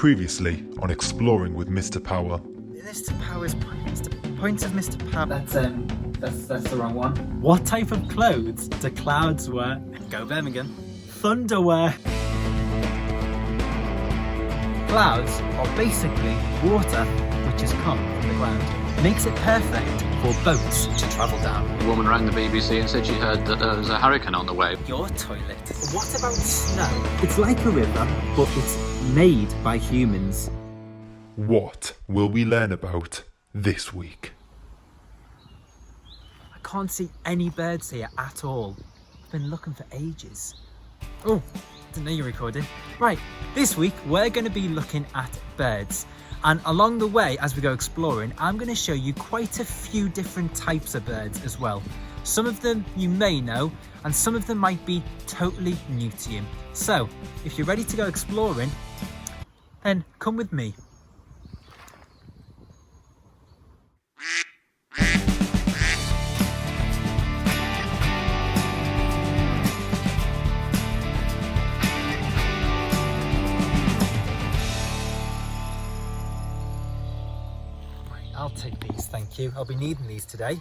Previously on Exploring with Mr. Power. Mr. Power's points. The points of Mr. Power. That's the wrong one. What type of clothes do clouds wear? Go Birmingham. Thunder wear. Clouds are basically water which has come from the ground. Makes it perfect for boats to travel down. A woman rang the BBC and said she heard that there was a hurricane on the way. Your toilet. What about snow? It's like a river, but it's made by humans. What will we learn about this week? I can't see any birds here at all. I've been looking for ages. Oh, didn't know you were recording. Right, this week we're going to be looking at birds. And along the way, as we go exploring, I'm going to show you quite a few different types of birds as well. Some of them you may know, and some of them might be totally new to you. So, if you're ready to go exploring, then come with me. I'll take these, thank you. I'll be needing these today.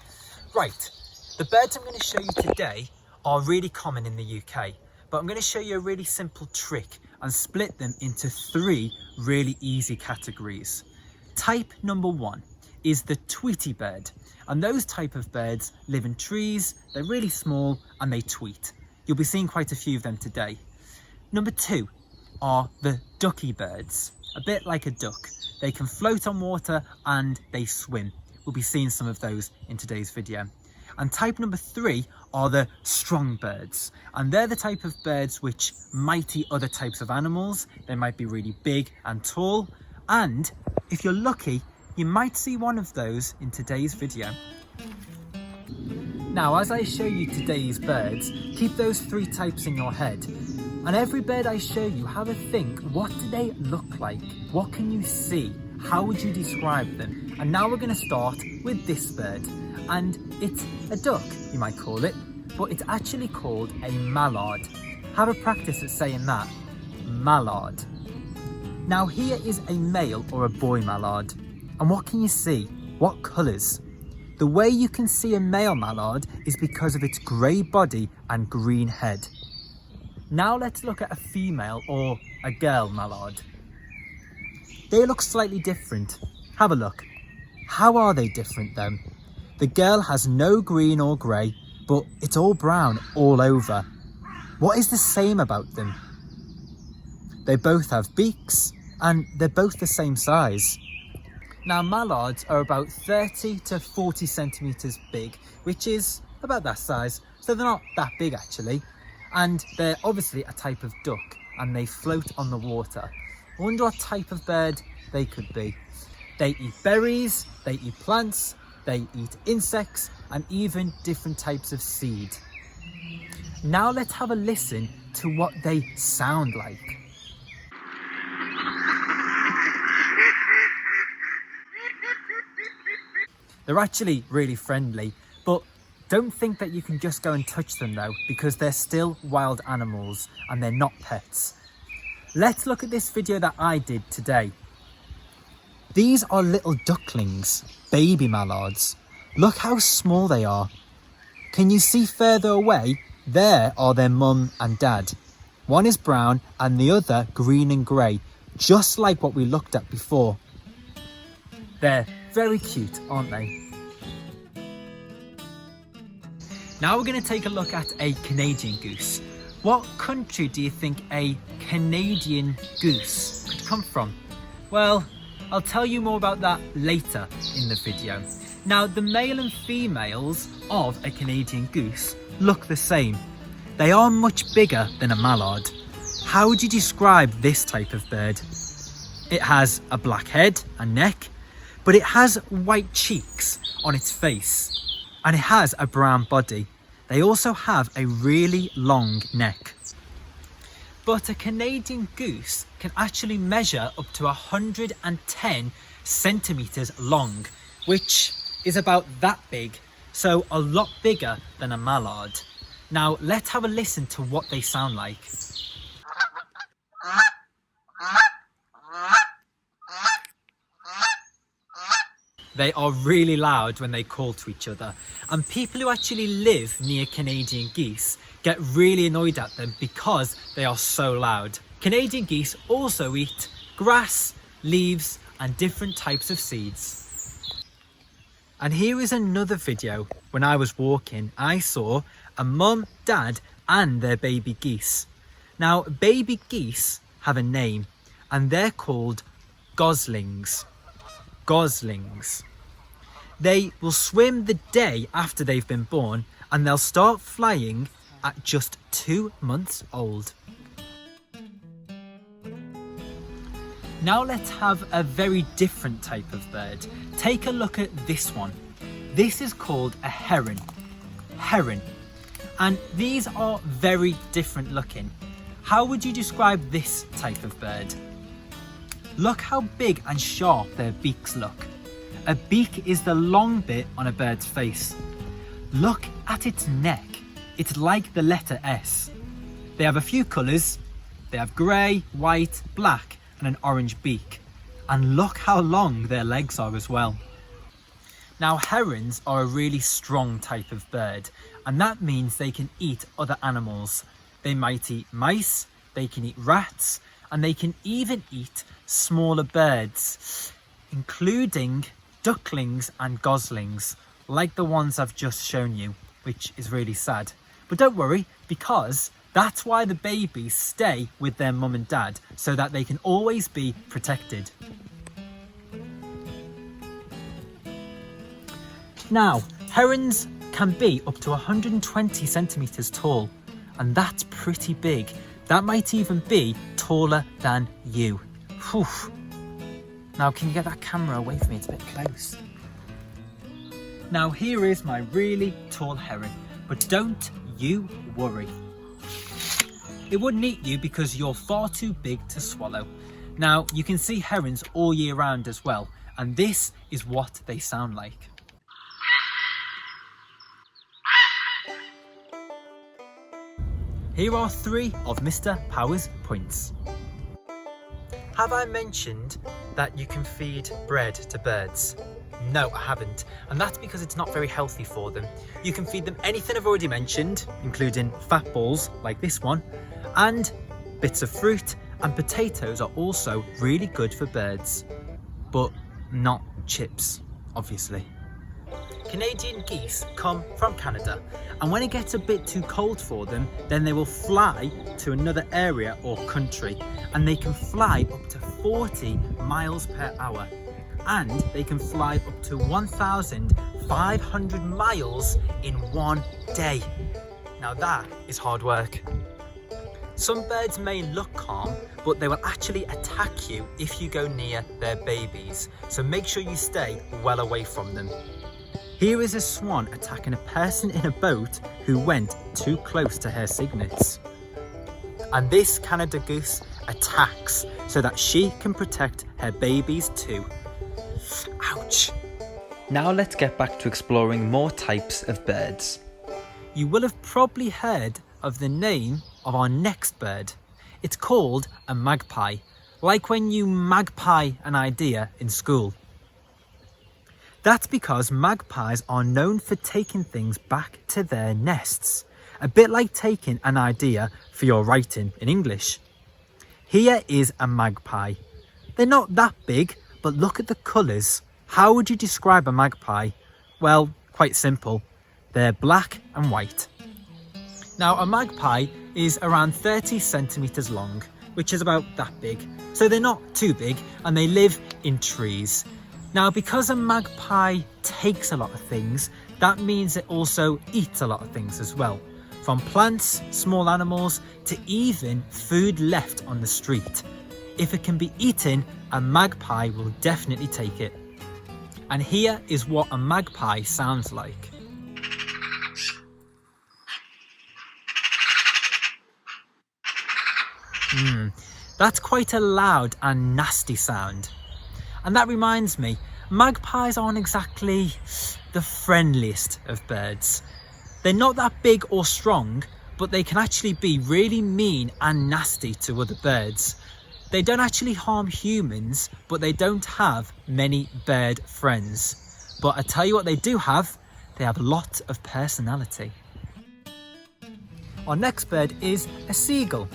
Right, the birds I'm going to show you today are really common in the UK, but I'm going to show you a really simple trick and split them into three really easy categories. Type number one is the tweety bird, and those type of birds live in trees, they're really small and they tweet. You'll be seeing quite a few of them today. Number two are the ducky birds, a bit like a duck. They can float on water and they swim. We'll be seeing some of those in today's video. And type number three are the strong birds. And they're the type of birds which might eat other types of animals. They might be really big and tall. And if you're lucky, you might see one of those in today's video. Now, as I show you today's birds, keep those three types in your head. And every bird I show you, have a think, what do they look like? What can you see? How would you describe them? And now we're going to start with this bird. And it's a duck, you might call it, but it's actually called a mallard. Have a practice at saying that, mallard. Now here is a male or a boy mallard. And what can you see? What colours? The way you can see a male mallard is because of its grey body and green head. Now let's look at a female or a girl mallard. They look slightly different. Have a look. How are they different then? The girl has no green or grey, but it's all brown all over. What is the same about them? They both have beaks and they're both the same size. Now mallards are about 30 to 40 centimetres big, which is about that size, so they're not that big actually. And they're obviously a type of duck and they float on the water. I wonder what type of bird they could be. They eat berries, they eat plants, they eat insects and even different types of seed. Now let's have a listen to what they sound like. They're actually really friendly, but don't think that you can just go and touch them though, because they're still wild animals and they're not pets. Let's look at this video that I did today. These are little ducklings, baby mallards. Look how small they are. Can you see further away? There are their mum and dad. One is brown and the other green and grey, just like what we looked at before. They're very cute, aren't they? Now we're going to take a look at a Canadian goose. What country do you think a Canadian goose could come from? Well, I'll tell you more about that later in the video. Now, the male and females of a Canadian goose look the same. They are much bigger than a mallard. How would you describe this type of bird? It has a black head and neck, but it has white cheeks on its face. And it has a brown body. They also have a really long neck. But a Canadian goose can actually measure up to 110 centimetres long, which is about that big, so a lot bigger than a mallard. Now let's have a listen to what they sound like. They are really loud when they call to each other, and people who actually live near Canadian geese get really annoyed at them because they are so loud. Canadian geese also eat grass, leaves and different types of seeds. And here is another video. When I was walking, I saw a mum, dad and their baby geese. Now, baby geese have a name and they're called goslings. Goslings. They will swim the day after they've been born and they'll start flying at just 2 months old. Now let's have a very different type of bird. Take a look at this one. This is called a heron. Heron. And these are very different looking. How would you describe this type of bird? Look how big and sharp their beaks look. A beak is the long bit on a bird's face. Look at its neck. It's like the letter S. They have a few colours. They have grey, white, black and an orange beak. And look how long their legs are as well. Now, herons are a really strong type of bird, and that means they can eat other animals. They might eat mice, they can eat rats, and they can even eat smaller birds, including ducklings and goslings, like the ones I've just shown you, which is really sad. But don't worry, because that's why the babies stay with their mum and dad, so that they can always be protected. Now, herons can be up to 120 centimetres tall, and that's pretty big. That might even be taller than you. Whew. Now, can you get that camera away from me? It's a bit close. Now, here is my really tall heron, but don't you worry. It wouldn't eat you because you're far too big to swallow. Now, you can see herons all year round as well, and this is what they sound like. Here are 3 of Mr. Power's points. Have I mentioned that you can feed bread to birds? No, I haven't, and that's because it's not very healthy for them. You can feed them anything I've already mentioned, including fat balls like this one, and bits of fruit, and potatoes are also really good for birds, but not chips, obviously. Canadian geese come from Canada, and when it gets a bit too cold for them, then they will fly to another area or country, and they can fly up to 40 miles per hour, and they can fly up to 1,500 miles in one day. Now that is hard work. Some birds may look calm, but they will actually attack you if you go near their babies, so make sure you stay well away from them. Here is a swan attacking a person in a boat who went too close to her cygnets. And this Canada goose attacks so that she can protect her babies too. Ouch! Now let's get back to exploring more types of birds. You will have probably heard of the name of our next bird. It's called a magpie, like when you magpie an idea in school. That's because magpies are known for taking things back to their nests, a bit like taking an idea for your writing in English. Here is a magpie. They're not that big, but look at the colours. How would you describe a magpie? Well, quite simple. They're black and white. Now, a magpie is around 30 centimetres long, which is about that big. So they're not too big, and they live in trees. Now, because a magpie takes a lot of things, that means it also eats a lot of things as well. From plants, small animals, to even food left on the street. If it can be eaten, a magpie will definitely take it. And here is what a magpie sounds like. That's quite a loud and nasty sound. And that reminds me, magpies aren't exactly the friendliest of birds. They're not that big or strong, but they can actually be really mean and nasty to other birds. They don't actually harm humans, but they don't have many bird friends. But I tell you what they do have, they have a lot of personality. Our next bird is a seagull.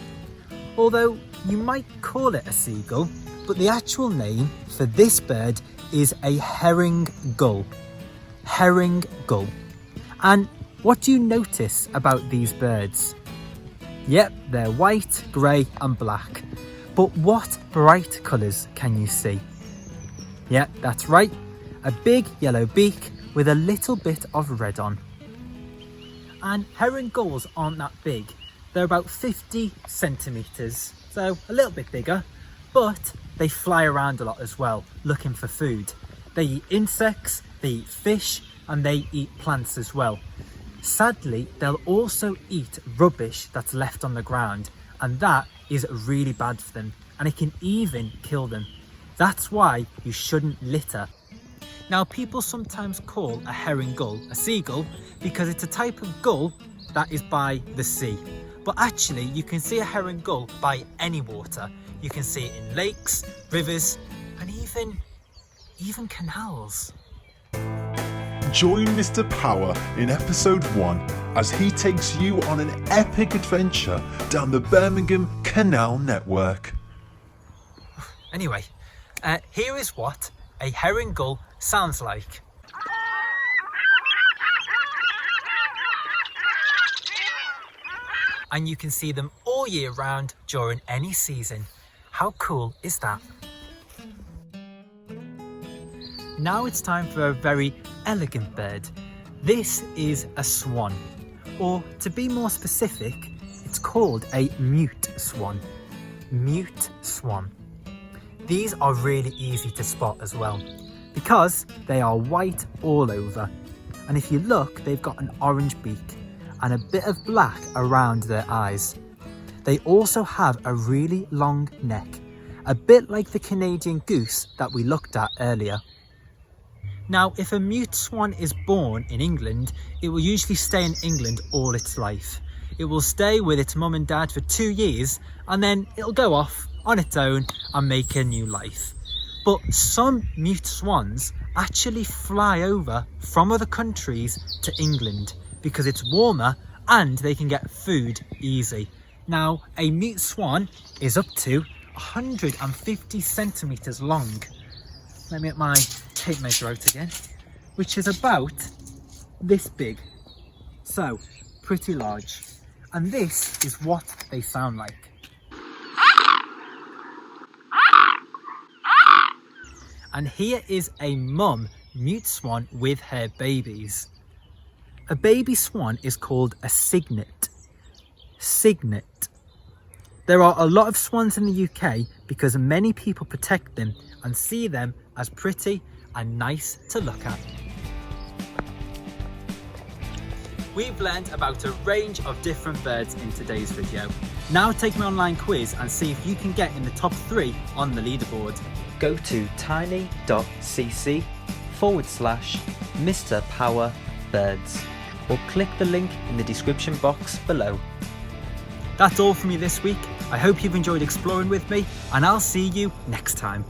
Although you might call it a seagull, but the actual name for this bird is a herring gull. Herring gull. And what do you notice about these birds? Yep, they're white, grey and black. But what bright colours can you see? Yep, that's right. A big yellow beak with a little bit of red on. And herring gulls aren't that big. They're about 50 centimetres, so a little bit bigger, but they fly around a lot as well, looking for food. They eat insects, they eat fish, and they eat plants as well. Sadly, they'll also eat rubbish that's left on the ground, and that is really bad for them, and it can even kill them. That's why you shouldn't litter. Now, people sometimes call a herring gull a seagull because it's a type of gull that is by the sea. But actually, you can see a herring gull by any water. You can see it in lakes, rivers, and even canals. Join Mr. Power in episode 1 as he takes you on an epic adventure down the Birmingham Canal Network. Anyway, here is what a herring gull sounds like. And you can see them all year round during any season. How cool is that? Now it's time for a very elegant bird. This is a swan, or to be more specific, it's called a mute swan. Mute swan. These are really easy to spot as well, because they are white all over. And if you look, they've got an orange beak and a bit of black around their eyes. They also have a really long neck, a bit like the Canadian goose that we looked at earlier. Now, if a mute swan is born in England, it will usually stay in England all its life. It will stay with its mum and dad for 2 years, and then it'll go off on its own and make a new life. But some mute swans actually fly over from other countries to England because it's warmer and they can get food easy. Now, a mute swan is up to 150 centimetres long. Let me get my tape measure out again, which is about this big. So, pretty large. And this is what they sound like. And here is a mum mute swan with her babies. A baby swan is called a cygnet. Cygnet. There are a lot of swans in the UK because many people protect them and see them as pretty and nice to look at. We've learned about a range of different birds in today's video. Now take my online quiz and see if you can get in the top 3 on the leaderboard. Go to tiny.cc/Mr. Power Birds or click the link in the description box below. That's all from me this week. I hope you've enjoyed exploring with me, and I'll see you next time.